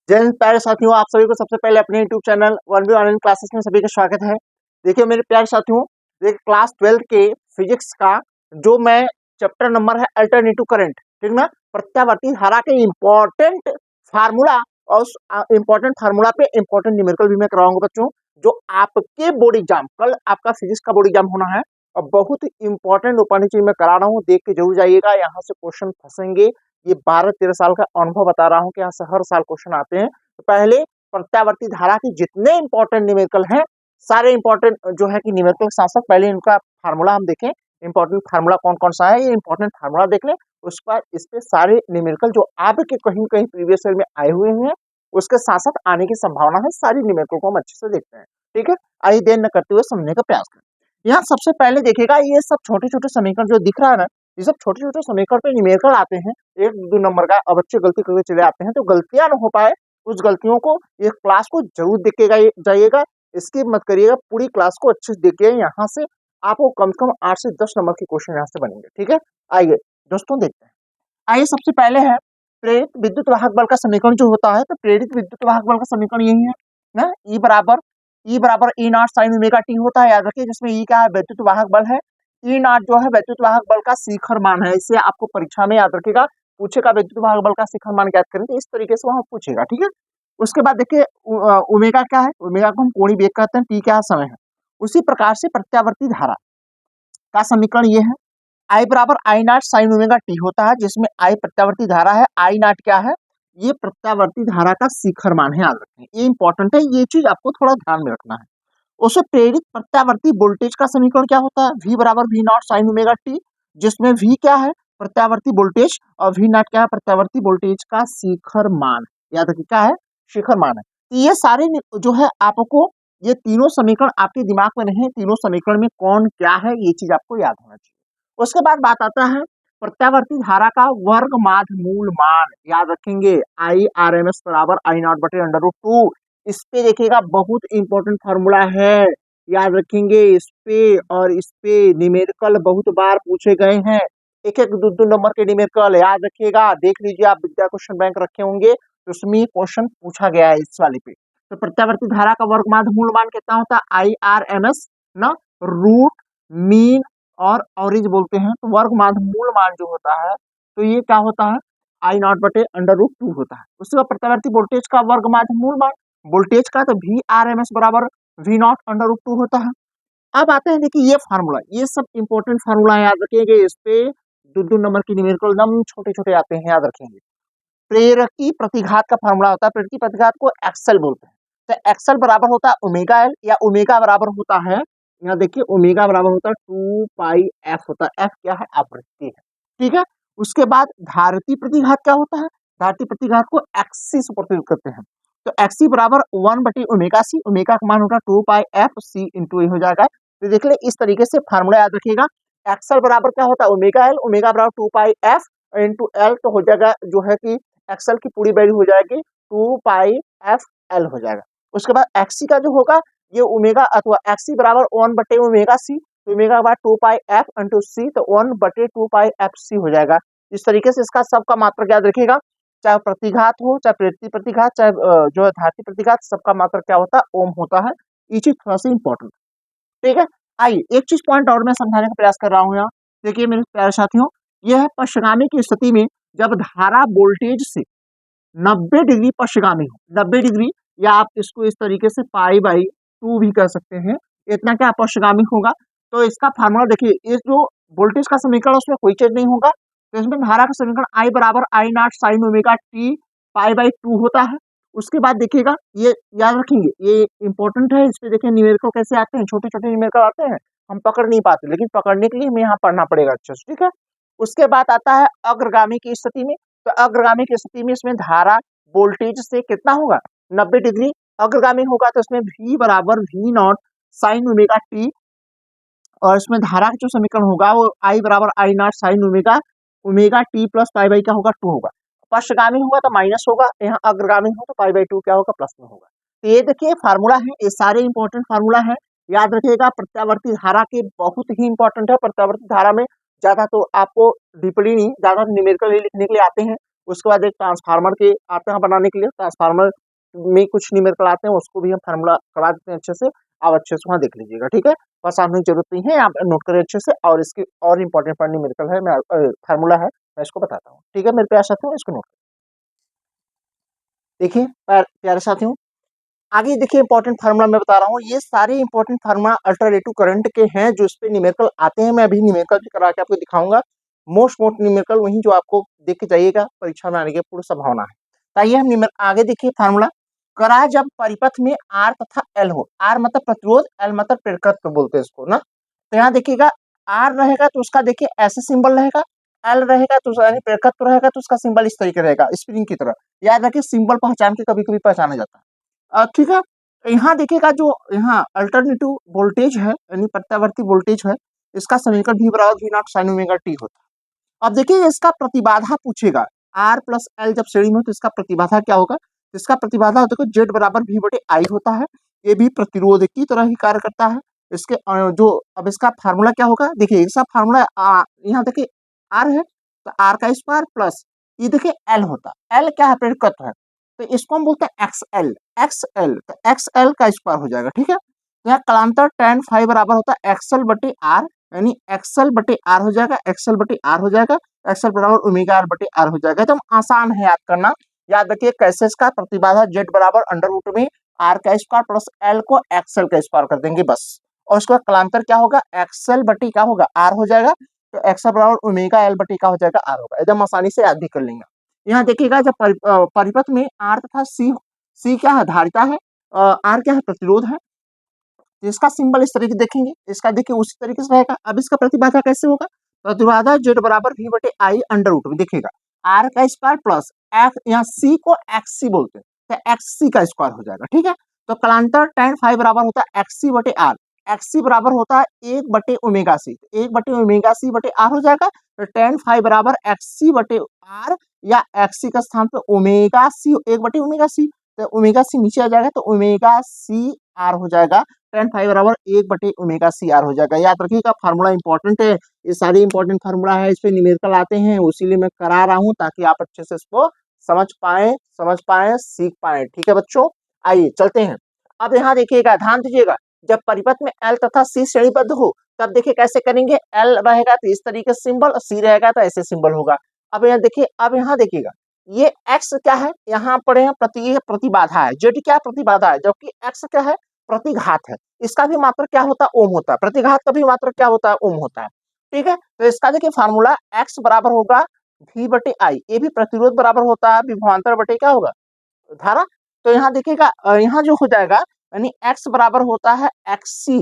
जय हिंद प्यारे साथियों, आप सभी को सबसे पहले अपने YouTube channel one B online classes में सभी का स्वागत है। देखिए मेरे प्यारे साथियों, देखिए क्लास 12 के फिजिक्स का जो मैं चैप्टर नंबर है अल्टरनेटिव करंट, ठीक ना, प्रत्यावर्ती धारा के इम्पोर्टेंट फार्मूला और उस इम्पोर्टेंट फार्मूला पे इम्पोर्टेंट न्यूमेरिकल भी मैं करवाऊंगा बच्चों, जो आपके बोर्ड एग्जाम, कल आपका फिजिक्स का बोर्ड एग्जाम होना है और बहुत इंपॉर्टेंट ओपन चीज मैं करा रहा हूँ, देख के जरूर जाइएगा। यहाँ से क्वेश्चन फंसेंगे, ये 12-13 साल का अनुभव बता रहा हूँ कि यहाँ से हर साल क्वेश्चन आते हैं। तो पहले प्रत्यावर्ती धारा के जितने इंपॉर्टेंट न्यूमेरिकल हैं, सारे इंपॉर्टेंट जो है कि न्यूमेरिकल के साथ साथ पहले इनका फार्मूला हम देखें, इंपॉर्टेंट फार्मूला कौन कौन सा है, ये इंपॉर्टेंट फार्मूला देख लें। उसके बाद इस पे सारे न्यूमेरिकल जो आपके कहीं कहीं प्रीवियस ईयर में आए हुए हैं, उसके साथ साथ आने की संभावना है, सारी न्यूमेरिकल को हम अच्छे से देखते हैं। ठीक है, आइए देर न करते हुए समझने का प्रयास करें। यहाँ सबसे पहले देखिएगा, ये सब छोटे छोटे समीकरण जो दिख रहा है ना, ये सब छोटे छोटे समीकरण पे न्यूमेरिकल आते हैं, 1-2 नंबर का। अब बच्चे गलती करके चले आते हैं, तो गलतियां ना हो पाए, उस गलतियों को ये क्लास को जरूर देखेगा जाइएगा, स्किप मत करिएगा, पूरी क्लास को अच्छे से देखिए। यहाँ से आपको कम से कम 8 से 10 नंबर के क्वेश्चन यहाँ से बनेंगे। ठीक है, आइए दोस्तों देखते हैं। आइए सबसे पहले है प्रेरित विद्युत वाहक बल का समीकरण जो होता है, तो प्रेरित विद्युत वाहक बल का समीकरण यही है ना, ई बराबर ई नॉट साइन ओमेगा टी होता है, याद रखिए। जिसमें ई क्या है, विद्युत वाहक बल है, ई नॉट जो है विद्युत वाहक बल का शिखर मान है। इसे आपको परीक्षा में याद रखिएगा, पूछेगा विद्युत वाहक बल का शिखर मान ज्ञात करें, तो इस तरीके से वहां पूछेगा। ठीक है, उसके बाद देखिए ओमेगा क्या है, ओमेगा को हम कोणीय वेग कहते हैं, टी क्या समय है। उसी प्रकार से प्रत्यावर्ती धारा का समीकरण ये है, आई बराबर I naught sine omega t होता है, जिसमें आई प्रत्यावर्ती धारा है, आई नॉट क्या है, ये प्रत्यावर्ती धारा का शिखर मान है, याद रखें, ये इंपॉर्टेंट है, ये चीज आपको थोड़ा ध्यान में रखना है। उसे प्रेरित प्रत्यावर्ती वोल्टेज का समीकरण क्या होता है, V बराबर V not sine omega T, जिसमें V क्या है, प्रत्यावर्ती वोल्टेज, और V नॉट क्या है, प्रत्यावर्ती वोल्टेज का शिखर मान। याद रखिए क्या है, शिखर मान है। तो ये सारे जो है आपको, ये तीनों समीकरण आपके दिमाग में नहीं है, तीनों समीकरण में कौन क्या है, ये चीज आपको याद होना चाहिए। उसके बाद बात आता है प्रत्यावर्ती धारा का वर्ग माध्य मूल मान, याद रखेंगे, आई आर एम एस बराबर आई नॉट बटे अंडर रूट 2। इस पे देखिएगा बहुत इंपॉर्टेंट फार्मूला है, याद रखेंगे। इस पे और इस पे न्यूमेरिकल बहुत बार पूछे गए हैं, एक एक दो दो नंबर के न्यूमेरिकल याद रखिएगा, देख लीजिए, आप विद्या क्वेश्चन बैंक रखे होंगे, तो उसमें क्वेश्चन पूछा गया है इस वाले पे। तो प्रत्यावर्ती धारा का वर्ग माध्य मूल मान कितना होता है, आई आर एम एस ना, रूट मीन और एवरेज बोलते हैं। तो वर्ग माध्य मूल मान जो होता है, तो ये क्या होता है, आई नॉट बटे अंडर रूट 2 होता है। उसके बाद प्रत्यावर्ती वोल्टेज का वर्ग माध्य मूल मान वोल्टेज का, तो वी आर एम एस बराबर वी नॉट अंडर रूट 2 होता है। अब आते हैं, देखिए ये फार्मूला, ये सब इंपॉर्टेंट फार्मूला याद रखेंगे, इस पे 2-2 नंबर की न्यूमेरिकल एकदम छोटे छोटे आते हैं, याद रखेंगे। प्रेरकी प्रतिघात का फार्मूला होता है, प्रेरकी प्रतिघात को एक्सेल बोलते हैं। तो एक्सेल बराबर होता है ओमेगा एल, या ओमेगा बराबर होता है, यहाँ देखिए ओमेगा बराबर होता है 2 पाई एफ होता है, एफ क्या है, आवृत्ति है। ठीक है, उसके बाद धारती प्रतिघात क्या होता है, धारती प्रतिघात को एक्सी से प्रतिनिधित्व करते हैं। तो एक्सी बराबर 1 बटे ओमेगा सी, ओमेगा का मान होगा 2 पाई एफ सी इंटू ए हो जाएगा। तो देख ले, इस तरीके से फार्मूला याद रखिएगा। एक्सेल बराबर क्या होता है, ओमेगा एल, ओमेगा बराबर 2 पाई एफ इंटू एल, तो हो जाएगा जो है कि एक्सेल की पूरी वैल्यू हो जाएगी 2 पाई एफ एल हो जाएगा। उसके बाद एक्सी का जो होगा, ये ओमेगा अथवा एक्सी बराबर 1 बटे ओमेगा सी, तो ओमेगा बाद 2 पाई एफ इंटू सी, तो 1 बटे 2 पाई एफ सी हो जाएगा। इस तरीके से इसका सबका मात्रक याद रखिएगा, चाहे प्रतिघात हो, चाहे प्रेरकी प्रतिघात, चाहे जो है धारती प्रतिघात, सबका मात्रक क्या होता है, ओम होता है। ये चीज थोड़ा सा इंपॉर्टेंट, ठीक है। आइए एक चीज पॉइंट और मैं समझाने का प्रयास कर रहा हूँ यहाँ। देखिए मेरे प्यारे साथियों, यह है पश्चगामी की स्थिति में जब धारा वोल्टेज से 90 डिग्री पश्चगामी हो, 90 डिग्री, या आप इसको इस तरीके से पाई बाई 2 भी कर सकते हैं, इतना क्या पश्चगामी होगा। तो इसका फार्मूला देखिए, इस जो वोल्टेज का समीकरण उसमें कोई चेंज नहीं होगा, तो इसमें धारा का समीकरण आई बराबर I naught sine omega T pi by 2 होता है। उसके बाद देखिएगा, ये याद रखेंगे, ये इंपॉर्टेंट है। इस पे देखिए न्यूमेरिकल कैसे आते हैं, छोटे छोटे न्यूमेरिकल आते हैं, हम पकड़ नहीं पाते, लेकिन पकड़ने के लिए हमें यहाँ पढ़ना पड़ेगा अच्छे से। ठीक है, उसके बाद आता है अग्रगामी की स्थिति में। तो अग्रगामी की स्थिति में इसमें धारा वोल्टेज से कितना होगा, 90 डिग्री अग्रगामी होगा, तो इसमें V बराबर V not sine omega T, और इसमें धारा का जो समीकरण होगा वो I बराबर I not sine omega omega T plus pi by क्या होगा, 2 होगा। पश्चगामी होगा तो माइनस होगा, यहाँ अग्रगामी हो तो पाई बाई 2 क्या होगा, प्लस में होगा। तो ये देखिए फार्मूला है, ये सारे इंपॉर्टेंट फार्मूला है, याद रखिएगा। प्रत्यावर्ती धारा के बहुत ही इंपॉर्टेंट है, प्रत्यावर्ती धारा में ज्यादा तो आपको डीपली नहीं, ज्यादा न्यूमेरिकल लिखने के लिए आते हैं, उसके बाद एक ट्रांसफार्मर के आते हैं बनाने के लिए, ट्रांसफार्मर में कुछ न्यूमेरिकल आते हैं, उसको भी हम फार्मूला करा देते हैं अच्छे से। आप अच्छे से वहाँ देख लीजिएगा, ठीक है। बस आपने जरूरत नहीं है, आप नोट करें अच्छे से। और इसकी और इंपॉर्टेंट पॉइंट न्यूमेरिकल है, मैं फार्मूला है, मैं इसको बताता हूँ, ठीक है मेरे प्यारे साथियों, इसको नोट देखिए प्यारे साथियों। आगे देखिए इंपॉर्टेंट फार्मूला मैं बता रहा हूँ, ये सारे इंपॉर्टेंट फार्मूला अल्टरनेटिव करंट के हैं जो इस पे न्यूमेरिकल आते हैं। मैं अभी न्यूमेरिकल भी करा के आपको दिखाऊंगा, मोस्ट न्यूमेरिकल वही जो आपको देख के जाइएगा, परीक्षा में आने की पूरी संभावना है। ताइए हम आगे देखिए फार्मूला करा, जब परिपथ में आर तथा एल हो, आर मतलब प्रतिरोध, एल मतलब प्रेरकत्व बोलते हैं इसको ना। तो यहाँ देखिएगा आर रहेगा तो उसका देखिए ऐसे सिंबल रहेगा, एल रहेगा तो यानी प्रेरकत्व रहेगा तो उसका सिंबल इस तरीके रहेगा, स्प्रिंग की तरह। याद रखिए सिंबल पहचान के कभी कभी पहचाना जाता है, ठीक है। यहाँ देखिएगा जो यहाँ अल्टरनेटिव वोल्टेज है यानी प्रत्यावर्ती वोल्टेज है, इसका समीकरण भी बराबर v naught sine omega t होता है। अब देखिए इसका प्रतिबाधा पूछेगा, आर प्लस एल जब श्रेणी में हो तो इसका प्रतिबाधा क्या होगा। इसका प्रतिबाधा देखो जेड बराबर वी बटे आई होता है, ये भी प्रतिरोध की तरह ही कार्य करता है। इसके जो अब इसका फार्मूला क्या होगा, देखिए इसका फार्मूला यहाँ देखिए आर है तो आर का स्क्वायर प्लस ये देखिए एल होता है, एल क्या है प्रेरकत्व है, तो इसको हम बोलते हैं एक्स एल, एक्स एल तो एक्स एल का स्क्वायर हो जाएगा, ठीक है। तो यहाँ कलांतर tan फाइव बराबर होता है एक्सएल बटे आर, यानी एक्सएल बटे आर हो जाएगा, एक्सएल बटे आर हो जाएगा, एक्सएल बराबर ओमेगा आर बटे आर हो जाएगा। एकदम आसान है याद करना। याद रखिए कैसे इसका प्रतिबाधा जेड बराबर अंडर रूट में आर का स्क्वायर प्लस एल को एक्सएल का स्क्वायर कर देंगे बस। और उसका कलांतर क्या होगा, एक्सएल बटे क्या होगा आर हो जाएगा, तो एक्सएल बराबर ओमेगा एल बटे क्या हो जाएगा आर होगा। एकदम आसानी से याद भी कर लेंगे। यहाँ देखिएगा जब परिपथ में आर तथा सी क्या है धारिता है, आर क्या है प्रतिरोध है, तो इसका सिंबल इस तरीके देखेंगे, इसका देखिए उसी तरीके से रहेगा। अब इसका प्रतिबाधा कैसे होगा, प्रतिबाधा जेड बराबर वी बटे आई अंडर रूट में देखिएगा आर का स्क्वायर प्लस एक्स, यहाँ सी को एक्स सी बोलते हैं तो एक्स सी का स्क्वायर हो जाएगा, ठीक है। तो कलांतर tan फाइव बराबर होता है एक्स सी बटे आर, एक्स सी बराबर होता है एक बटे ओमेगा सी, एक बटे ओमेगा सी बटे आर हो जाएगा। तो tan फाइव बराबर एक्स सी बटे आर या एक्स सी का स्थान पे ओमेगा सी, एक बटे ओमेगा सी, तो ओमेगा सी नीचे आ जाएगा तो ओमेगा सी आर हो जाएगा। tan फाइव बराबर एक बटे ओमेगा सी आर हो जाएगा। याद रखिएगा फार्मूला इंपॉर्टेंट है, ये सारी इंपॉर्टेंट फार्मूला है, इस पे न्यूमेरिकल आते हैं, उसीलिए मैं करा रहा हूँ ताकि आप अच्छे से इसको समझ पाए सीख पाए, ठीक है बच्चों। आइए चलते हैं। अब यहाँ देखिएगा ध्यान दीजिएगा, जब परिपथ में एल तथा सी श्रेणीबद्ध हो तब देखिए कैसे करेंगे, एल रहेगा तो इस तरीके से सिंबल और सी रहेगा तो ऐसे सिंबल होगा। अब यहाँ देखिए, अब यहाँ देखिएगा ये एक्स क्या है, यहाँ पर प्रतिबाधा है, जेड क्या प्रतिबाधा है, जबकि एक्स क्या है प्रतिघात है। इसका भी मात्रक क्या होता है ओम होता है, प्रतिघात का भी मात्रक क्या होता है ओम होता है, ठीक है। तो इसका देखिए फार्मूला एक्स बराबर होगा वी बटे आई, ये भी प्रतिरोध बराबर होता है विभवांतर बटे क्या होगा धारा। तो यहाँ देखिएगा यहाँ जो हो जाएगा यानी एक्स बराबर होता है एक्ससी,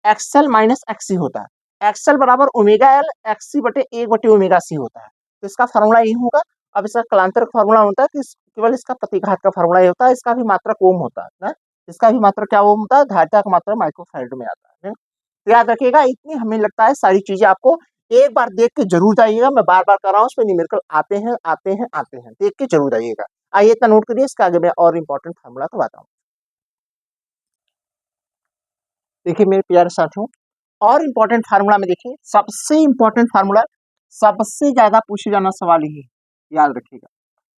एक्सएल माइनस एक्ससी होता है, एक्सएल बराबर ओमेगा एल, एक्ससी बटे एक बटे ओमेगा सी होता है। तो इसका फार्मूला यही होगा। अब इसका कलांतर फार्मूला होता है कि केवल इसका प्रतिघात का फार्मूला ही होता है, इसका भी मात्रक ओम होता है ना, इसका भी मात्रक क्या ओम होता है, धारिता का मात्रक माइक्रोफैराड में आता है। तो याद रखिएगा इतनी हमें लगता है सारी चीजें आपको एक बार देख के जरूर जाइएगा, मैं बार बार कर रहा हूँ, उस पर न्यूमेरिकल आते हैं आते हैं आते हैं, देख के जरूर जाइएगा। आइए इतना नोट करिए, इसका आगे मैं और इंपॉर्टेंट फार्मूला करवाता हूँ। देखिए मेरे प्यारे साथियों, और इंपॉर्टेंट फार्मूला में देखिए सबसे इंपॉर्टेंट फार्मूला, सबसे ज्यादा पूछे जाना सवाल यही याद रखिएगा,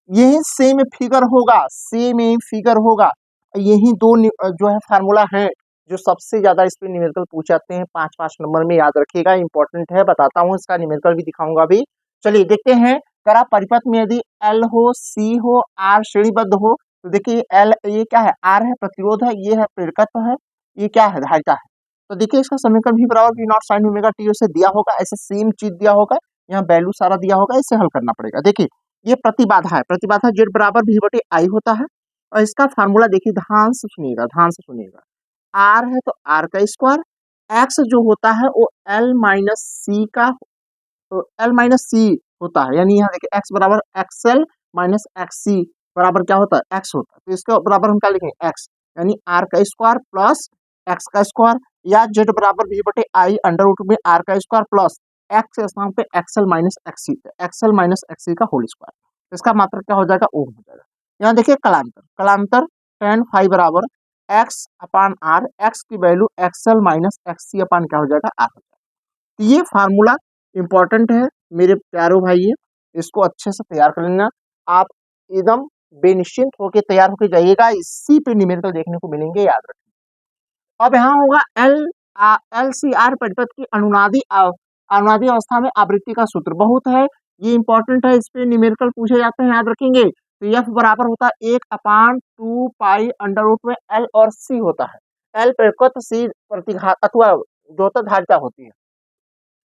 यही सेम फिगर होगा, सेम ही फिगर होगा, यही दो जो है फार्मूला है जो सबसे ज्यादा इस पे न्यूमेरिकल पूछ जाते हैं 5-5 नंबर में। याद रखिएगा इंपॉर्टेंट है, बताता हूँ, इसका न्यूमेरिकल भी दिखाऊंगा अभी। चलिए देखते हैं, करा परिपथ में यदि एल हो, सी हो, आर श्रेणीबद्ध हो तो देखिए एल ये क्या है, आर है प्रतिरोध है, ये है प्रेरकत्व है, ये क्या है धारिता है। तो देखिए इसका समीकरण भी बराबर v naught sine omega t से दिया होगा, ऐसे सेम चीज दिया होगा, यहाँ वैल्यू सारा दिया होगा, इसे हल करना पड़ेगा। देखिए ये प्रतिबाधा है, प्रतिबाधा जेड बराबर वी बटे आई होता है, और इसका फार्मूला देखिए ध्यान से सुनिएगा, ध्यान से सुनिएगा। आर है तो आर का स्क्वायर, एक्स जो होता है वो एल माइनस सी का, तो एल माइनस सी होता है, यानी यहाँ देखिए एक्स बराबर एक्सएल माइनस एक्स सी बराबर क्या होता है एक्स होता है, तो इसका बराबर हम क्या लिखेंगे एक्स, यानी आर का स्क्वायर प्लस एक्स का स्क्वायर, या जेड बराबर वी बटे आई अंडर रूट में आर का स्क्वायर प्लस एक्स के स्थान पे एक्सएल माइनस एक्स सी, एक्सएल माइनस एक्स सी का होल स्क्वायर। इसका मात्रक क्या हो जाएगा ओम हो जाएगा। यहाँ देखिए कलांतर, कलांतर tan फाइव बराबर एक्स अपान आर, एक्स की वैल्यू एक्सएल माइनस एक्स सी अपान क्या हो जाएगा आर हो जाएगा। तो ये फार्मूला इंपॉर्टेंट है मेरे प्यारो भाई, इसको अच्छे से तैयार कर लेना। आप एकदम बेनिश्चिंत होकर तैयार होकर जाइएगा, इसी पे न्यूमेरिकल देखने को मिलेंगे, याद रखिए। अब यहाँ होगा LCR परिपथ की अनुनादी अवस्था में आवृत्ति का सूत्र बहुत है, ये इंपॉर्टेंट है, इस पे न्यूमेरिकल पूछे जाते हैं, याद रखेंगे। तो F बराबर होता है 1/2 पाई अंडर रूट में L और C होता है। L परिपथ, C प्रतिघात अथवा द्योतक धारिता होती है,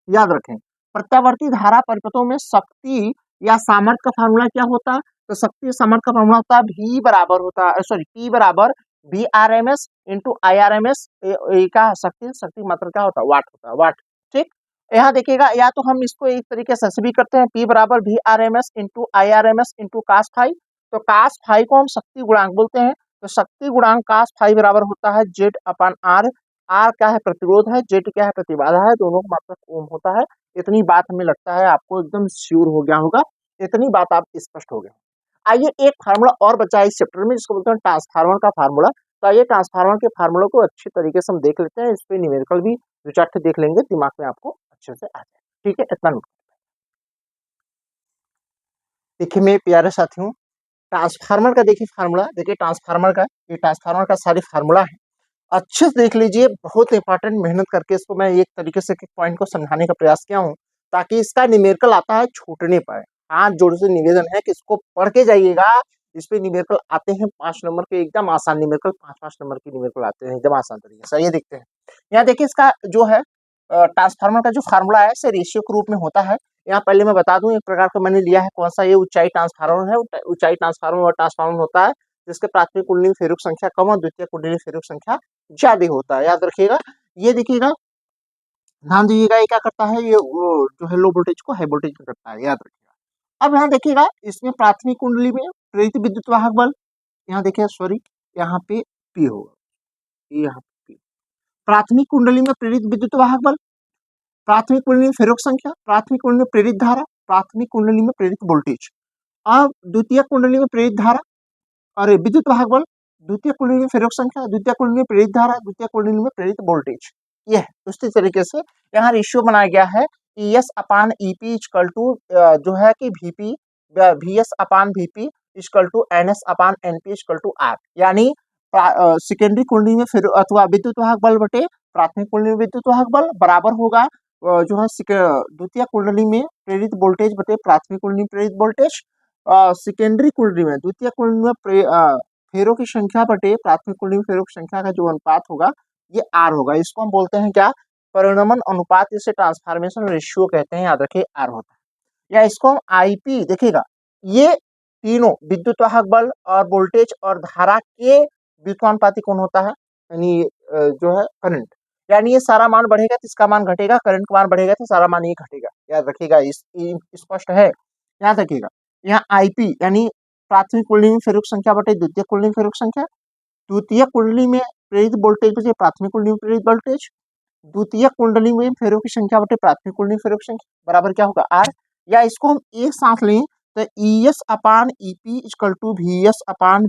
याद रखें। प्रत्यावर्ती धारा परिपथों में शक्ति या सामर्थ्य का फार्मूला क्या होता है? तो शक्ति सामर्थ्य का फार्मूला होता है V बराबर होता है, सॉरी P बराबर VRMS इंटू IRMS का शक्ति मात्रा क्या होता है? वाट होता है, वाट। ठीक, यहाँ देखिएगा, या तो हम इसको एक तरीके से ऐसे भी करते हैं, P बराबर VRMS into IRMS into cos phi. तो कास फाई को हम शक्ति गुणांक बोलते हैं, तो शक्ति गुणांक कास फाई बराबर होता है Z अपन R। आर क्या है? प्रतिरोध है, जेड क्या है? प्रतिबाधा है, दोनों का मात्रक ओम होता है। इतनी बात हमें लगता है आपको एकदम श्योर हो गया होगा, इतनी बात आप स्पष्ट हो गए। आइए एक फार्मूला और बचा है इस चैप्टर में, जिसको बोलते हैं ट्रांसफार्मर का फार्मूला। तो आइए ट्रांसफार्मर के फार्मूला को अच्छी तरीके से हम देख लेते हैं, इस पे न्यूमेरिकल भी 2-4 देख लेंगे, दिमाग में आपको अच्छे से आ जाए। ठीक है, इतना नोट। देखिए मेरे प्यारे साथियों, ट्रांसफार्मर का देखिए फार्मूला, देखिए ट्रांसफार्मर का, ये ट्रांसफार्मर का सारी फार्मूला है, अच्छे से देख लीजिए, बहुत इंपॉर्टेंट, मेहनत करके इसको मैं एक तरीके से पॉइंट को समझाने का प्रयास किया हूँ, ताकि इसका न्यूमेरिकल आता है छूटने पाए। हाथ जोड़ से निवेदन है कि इसको पढ़ के जाइएगा, इस पे न्यूमेरिकल आते हैं 5 नंबर के, एकदम आसान न्यूमेरिकल, 5-5 नंबर के न्यूमेरिकल आते हैं एकदम आसान तरीके से। ये देखते हैं, यहाँ देखिए इसका जो है ट्रांसफार्मर का जो फार्मूला है से रेशियो के रूप में होता है। यहाँ पहले मैं बता दूं, एक प्रकार का मैंने लिया है, कौन सा? ये ऊंचाई ट्रांसफार्मर है। ऊंचाई ट्रांसफार्मर और ट्रांसफार्मर होता है जिसके प्राथमिक कुंडली में फेरुक संख्या कम और द्वितीय कुंडली में फेरुक संख्या ज्यादा होता है, याद रखिएगा। ये देखिएगा, ध्यान दीजिएगा, ये क्या करता है? ये जो है लो वोल्टेज को हाई वोल्टेज में करता है, याद रखिएगा। अब यहाँ देखिएगा, इसमें प्राथमिक कुंडली में प्रेरित विद्युत वाहक बल, यहाँ देखिए, सॉरी, यहाँ पे P होगा, यहाँ पे प्राथमिक कुंडली में प्रेरित विद्युत वाहक बल, प्राथमिक कुंडली में फेरुक संख्या, प्राथमिक कुंडली में प्रेरित धारा, प्राथमिक कुंडली में प्रेरित वोल्टेज। अब द्वितीय कुंडली में प्रेरित धारा और विद्युत वाहक बल, द्वितीय कुंडली में फेरुक संख्या, द्वितीय कुंडली में प्रेरित धारा, द्वितीय कुंडली में प्रेरित वोल्टेज। ये है उसी तरीके से यहाँ रेशियो बनाया गया है, ES upon EP equal to जो है कि VP VS upon VP equal to NS upon NP equal to R। यानी सेकेंडरी कुंडली में फिर अथवा विद्युत वाहक बल बटे प्राथमिक कुंडली में विद्युत वाहक बल बराबर होगा जो है द्वितीय कुंडली में प्रेरित वोल्टेज बटे प्राथमिक कुंडली में प्रेरित वोल्टेज। सेकेंडरी कुंडली में, द्वितीय कुंडली में फेरों की संख्या बटे प्राथमिक कुंडली में फेरों की संख्या का जो अनुपात होगा ये R होगा। इसको हम बोलते हैं क्या? परिणमन अनुपात, इसे ट्रांसफॉर्मेशन रेशियो कहते हैं, याद रखिए R होता है। या इसको हम IP देखिएगा, ये तीनों विद्युत वाहक बल और वोल्टेज और धारा के व्युत्क्रमानुपाती कौन होता है? यानी जो है करंट, यानी ये सारा मान बढ़ेगा तो इसका मान घटेगा, करंट का मान बढ़ेगा तो सारा मान ये घटेगा, याद रखिएगा। इस स्पष्ट है, याद रखिएगा। यहाँ IP यानी प्राथमिक कुंडली में फेरुक संख्या बटे द्वितीय कुंडली में फेरुक संख्या, द्वितीय कुंडली में प्रेरित वोल्टेज बटे प्राथमिक कुंडली में प्रेरित वोल्टेज, द्वितीय कुंडली में फेरों की संख्या बटे प्राथमिक कुंडली में फेरों की संख्या बराबर क्या होगा? R। या इसको हम एक साथ लें तो ES upon EP equal to VS upon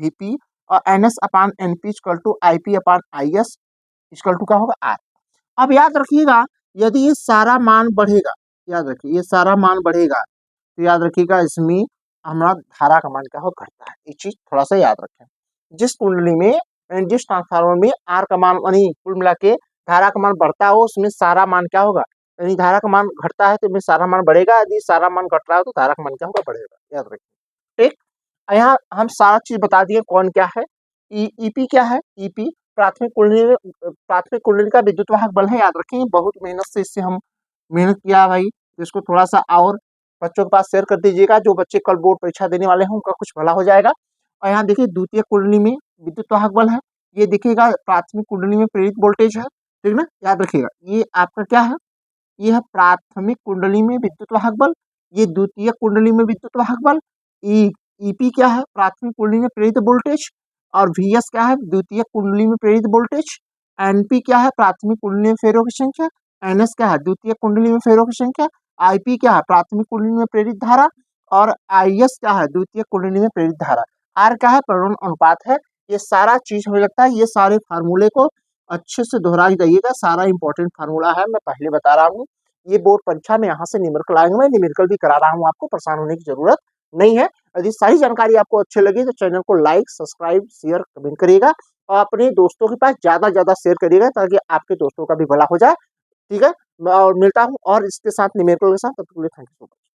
VP और NS upon NP equal to IP upon IS equal to क्या होगा? R। अब याद रखिएगा, यदि ये सारा मान बढ़ेगा, याद रखिए ये सारा मान बढ़ेगा, तो याद रखिएगा इसमें हमारा धारा का मान क्या होगा? घटता है। एक चीज थोड़ा सा याद रखें, जिस कुंडली में, जिस ट्रांसफार्मर में R का मान यानी कुल मिला के धारा का मान बढ़ता हो, उसमें सारा मान क्या होगा? यानी धारा का मान घटता है तो इसमें सारा मान बढ़ेगा, यदि सारा मान घट रहा है तो धारा का मान क्या होगा? बढ़ेगा, याद रखिए। ठीक, यहाँ हम सारा चीज बता दिए, कौन क्या है। EP क्या है? EP प्राथमिक कुंडली का विद्युत वाहक बल है, याद रखें। बहुत मेहनत से इससे हम मेहनत किया भाई, इसको थोड़ा सा और बच्चों के पास शेयर कर दीजिएगा, जो बच्चे कल बोर्ड परीक्षा देने वाले हैं उनका कुछ भला हो जाएगा। और यहाँ देखिए द्वितीय कुंडली में विद्युत वाहक बल है, ये देखिएगा प्राथमिक कुंडली में प्रेरित वोल्टेज है, ठीक ना, याद रखिएगा। ये आपका क्या है? ये है प्राथमिक कुंडली में विद्युत वाहक बल, ये द्वितीय कुंडली में विद्युत वाहक बल। EP क्या है? प्राथमिक कुंडली में प्रेरित वोल्टेज। और VS क्या है? द्वितीय कुंडली में प्रेरित वोल्टेज। NP क्या है? प्राथमिक कुंडली में फेरों की संख्या। NS क्या है? द्वितीय कुंडली में फेरों की संख्या। IP क्या है? प्राथमिक कुंडली में प्रेरित धारा। और IS क्या है? द्वितीय कुंडली में प्रेरित धारा। R क्या है? परिणमन अनुपात है। ये सारा चीज हमें लगता है, ये सारे फार्मूले को अच्छे से दोहरा जाइएगा, सारा इंपॉर्टेंट फार्मूला है, मैं पहले बता रहा हूँ। ये बोर्ड परीक्षा में यहाँ से न्यूमेरिकल आएंगे, मैं न्यूमेरिकल भी करा रहा हूँ, आपको परेशान होने की जरूरत नहीं है। यदि सारी जानकारी आपको अच्छी लगी तो चैनल को लाइक, सब्सक्राइब, शेयर, कमेंट करिएगा और अपने दोस्तों के पास ज़्यादा शेयर करिएगा ताकि आपके दोस्तों का भी भला हो जाए। ठीक है? मैं और मिलता हूँ और इसके साथ न्यूमेरिकल के साथ, तब तक के लिए थैंक यू सो मच।